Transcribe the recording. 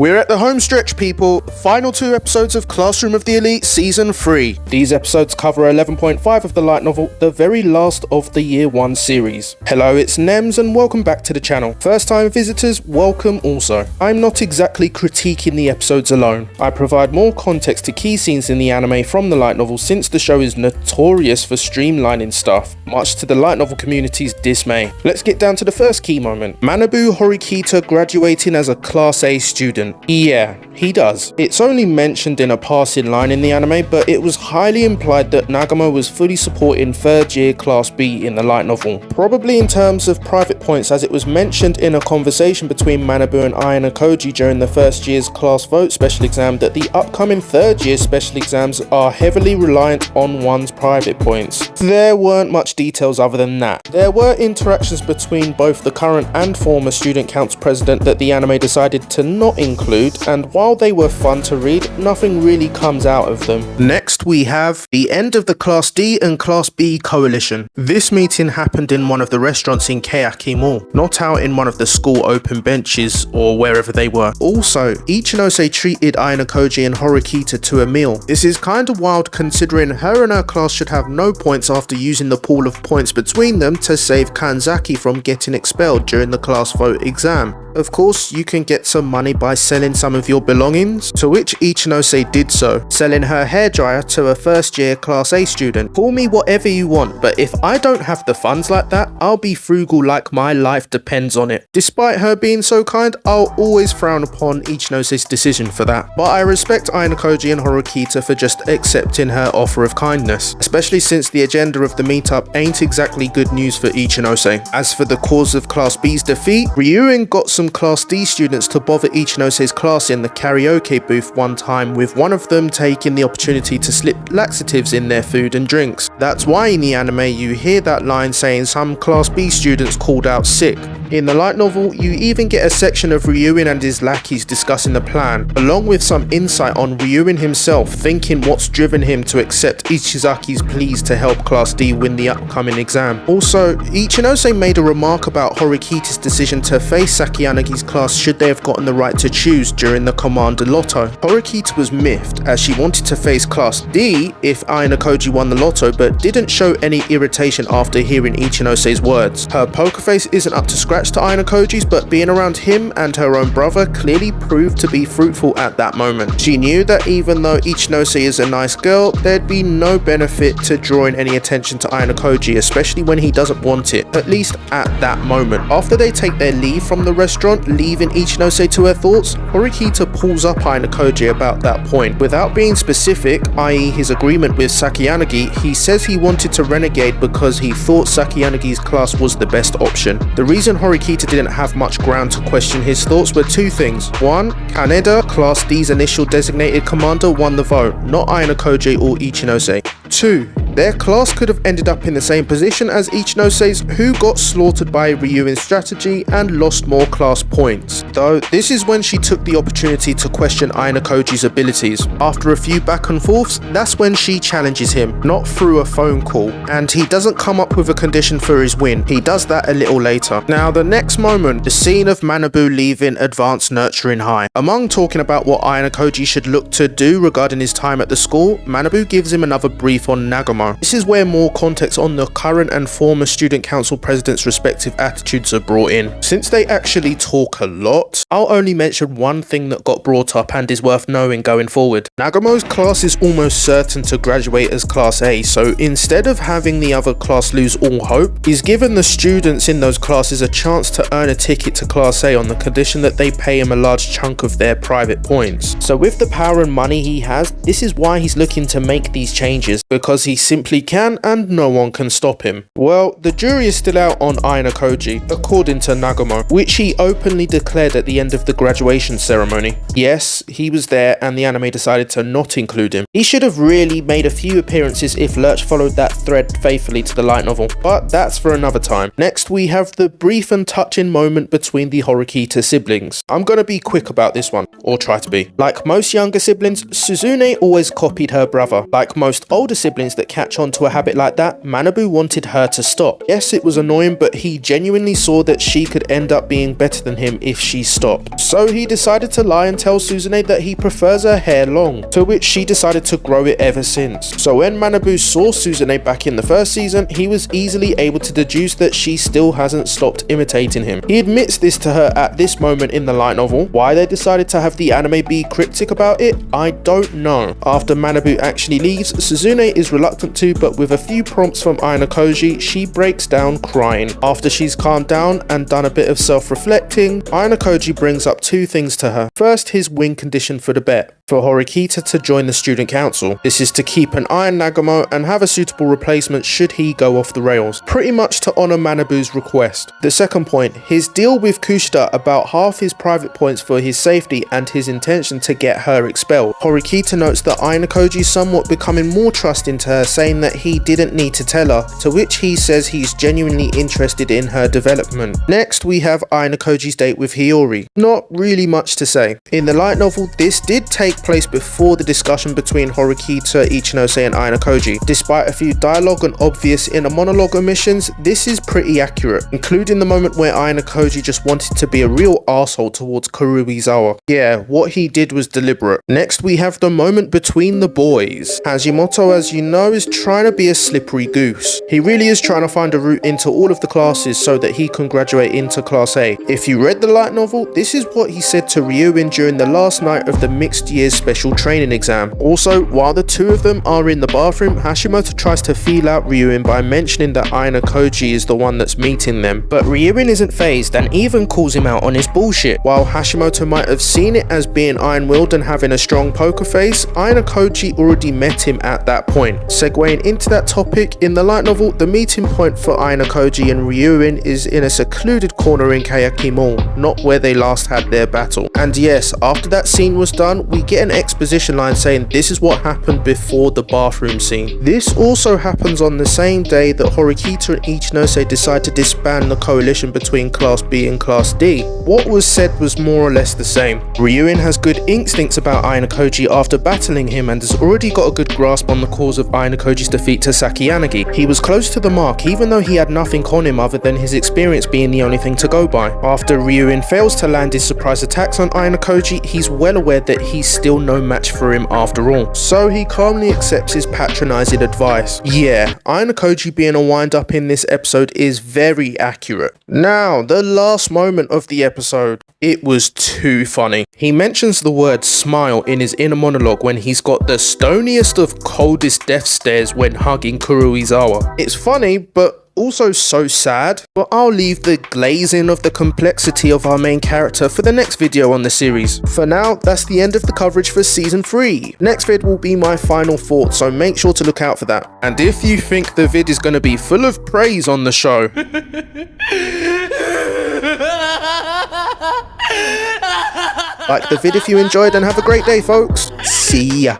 We're at the home stretch, people. Final 2 episodes of Classroom of the Elite Season 3. These episodes cover 11.5 of the light novel, the very last of the Year 1 series. Hello, it's Nems and welcome back to the channel. First time visitors, welcome also. I'm not exactly critiquing the episodes alone. I provide more context to key scenes in the anime from the light novel since the show is notorious for streamlining stuff, much to the light novel community's dismay. Let's get down to the first key moment. Manabu Horikita graduating as a Class A student. Yeah, he does. It's only mentioned in a passing line in the anime, but it was highly implied that Nagumo was fully supporting 3rd year Class B in the light novel. Probably in terms of private points, as it was mentioned in a conversation between Manabu and Ayanokoji during the 1st year's class vote special exam that the upcoming 3rd year special exams are heavily reliant on one's private points. There weren't much details other than that. There were interactions between both the current and former student council president that the anime decided to not include, and while they were fun to read, nothing really comes out of them. Next we have the end of the Class D and Class B coalition. This meeting happened in one of the restaurants in Keaki Mall, not out in one of the school open benches or wherever they were. Also, Ichinose treated Ayanokoji and Horikita to a meal. This is kind of wild considering her and her class should have no points after using the pool of points between them to save Kanzaki from getting expelled during the class vote exam. Of course, you can get some money by selling some of your belongings, to which Ichinose did so, selling her hairdryer to a 1st year Class A student. Call me whatever you want, but if I don't have the funds like that, I'll be frugal like my life depends on it. Despite her being so kind, I'll always frown upon Ichinose's decision for that. But I respect Ayanokoji and Horikita for just accepting her offer of kindness, especially since the agenda of the meetup ain't exactly good news for Ichinose. As for the cause of Class B's defeat, Ryuin got some Class D students to bother Ichinose's class in the karaoke booth one time, with one of them taking the opportunity to slip laxatives in their food and drinks. That's why in the anime you hear that line saying some Class B students called out sick. In the light novel, you even get a section of Ryuin and his lackeys discussing the plan, along with some insight on Ryuin himself thinking what's driven him to accept Ichizaki's pleas to help Class D win the upcoming exam. Also, Ichinose made a remark about Horikita's decision to face Sakiyanagi's class should they have gotten the right to choose during the Commander Lotto. Horikita was miffed as she wanted to face Class D if Ayanokoji won the Lotto, but didn't show any irritation after hearing Ichinose's words. Her poker face isn't up to scratch to Ayanokoji's, but being around him and her own brother clearly proved to be fruitful at that moment. She knew that even though Ichinose is a nice girl, there'd be no benefit to drawing any attention to Ayanokoji, especially when he doesn't want it, at least at that moment. After they take their leave from the restaurant, leaving Ichinose to her thoughts, Horikita pulls up Ayanokoji about that point. Without being specific, i.e. his agreement with Sakiyanagi, he says he wanted to renegade because he thought Sakiyanagi's class was the best option. The reason Horikita didn't have much ground to question his thoughts were 2 things. 1, Kaneda, Class D's initial designated commander, won the vote, not Ayanokoji or Ichinose. 2, their class could have ended up in the same position as Ichinose's, who got slaughtered by Ryuin's strategy and lost more class points. Though this is when she took the opportunity to question Ayanokoji's abilities. After a few back and forths, that's when she challenges him, not through a phone call, and he doesn't come up with a condition for his win. He does that a little later. Now the next moment, the scene of Manabu leaving Advanced Nurturing High. Among talking about what Ayanokoji should look to do regarding his time at the school, Manabu gives him another brief on Nagumo. This is where more context on the current and former student council presidents' respective attitudes are brought in. Since they actually talk a lot, I'll only mention one thing that got brought up and is worth knowing going forward. Nagumo's class is almost certain to graduate as Class A, so instead of having the other class lose all hope, he's given the students in those classes a chance to earn a ticket to Class A on the condition that they pay him a large chunk of their private points. So with the power and money he has, this is why he's looking to make these changes, because he simply can and no one can stop him. Well, the jury is still out on Ayanokoji, according to Nagumo, which he openly declared at the end of the graduation ceremony. Yes, he was there and the anime decided to not include him. He should have really made a few appearances if Lurch followed that thread faithfully to the light novel, but that's for another time. Next we have the brief and touching moment between the Horikita siblings. I'm gonna be quick about this one, or try to be. Like most younger siblings, Suzune always copied her brother. Like most older siblings that catch on to a habit like that, Manabu wanted her to stop. Yes, it was annoying, but he genuinely saw that she could end up being better than him if she she stopped. So he decided to lie and tell Suzune that he prefers her hair long, to which she decided to grow it ever since. So when Manabu saw Suzune back in the first season, he was easily able to deduce that she still hasn't stopped imitating him. He admits this to her at this moment in the light novel. Why they decided to have the anime be cryptic about it, I don't know. After Manabu actually leaves, Suzune is reluctant to, but with a few prompts from Ayanokoji, she breaks down crying. After she's calmed down and done a bit of self-reflecting, Ayanokoji brings up two things to her. First, his win condition for the bet, for Horikita to join the student council. This is to keep an eye on Nagumo and have a suitable replacement should he go off the rails, pretty much to honour Manabu's request. The second point, his deal with Kushida about half his private points for his safety and his intention to get her expelled. Horikita notes that Ayanokoji is somewhat becoming more trusting to her, saying that he didn't need to tell her, to which he says he's genuinely interested in her development. Next, we have Ayanokoji's date with Hiyori. Not really much to say. In the light novel, this did take place before the discussion between Horikita, Ichinose and Ayanokoji. Despite a few dialogue and obvious inner monologue omissions, this is pretty accurate, including the moment where Ayanokoji just wanted to be a real asshole towards Kuruizawa. Yeah, what he did was deliberate. Next, we have the moment between the boys. Hashimoto, as you know, is trying to be a slippery goose. He really is trying to find a route into all of the classes so that he can graduate into Class A. If you read the light novel, this is what he said to Ryuin during the last night of the mixed years special training exam. Also, while the two of them are in the bathroom, Hashimoto tries to feel out Ryuin by mentioning that Ayanokoji is the one that's meeting them, but Ryuin isn't fazed and even calls him out on his bullshit. While Hashimoto might have seen it as being iron-willed and having a strong poker face, Ayanokoji already met him at that point. Segueing into that topic, in the light novel, the meeting point for Ayanokoji and Ryuin is in a secluded corner in Kayaki Mall, not where they last had their battle. And yes, after that scene was done, we get an exposition line saying this is what happened before the bathroom scene. This also happens on the same day that Horikita and Ichinose decide to disband the coalition between Class B and Class D. What was said was more or less the same. Ryuin has good instincts about Ayanokoji after battling him and has already got a good grasp on the cause of Ayanokoji's defeat to Sakiyanagi. He was close to the mark even though he had nothing on him other than his experience being the only thing to go by. After Ryuin fails to land his surprise attacks on Ayanokoji, he's well aware that he's still no match for him after all. So he calmly accepts his patronizing advice. Yeah, Ayanokoji being a wind-up in this episode is very accurate. Now, the last moment of the episode. It was too funny. He mentions the word smile in his inner monologue when he's got the stoniest of coldest death stares when hugging Kuruizawa. It's funny, but also so sad, but I'll leave the glazing of the complexity of our main character for the next video on the series. For now, that's the end of the coverage for season 3. Next vid will be my final thoughts, so make sure to look out for that. And if you think the vid is going to be full of praise on the show, like the vid if you enjoyed, and have a great day, folks. See ya.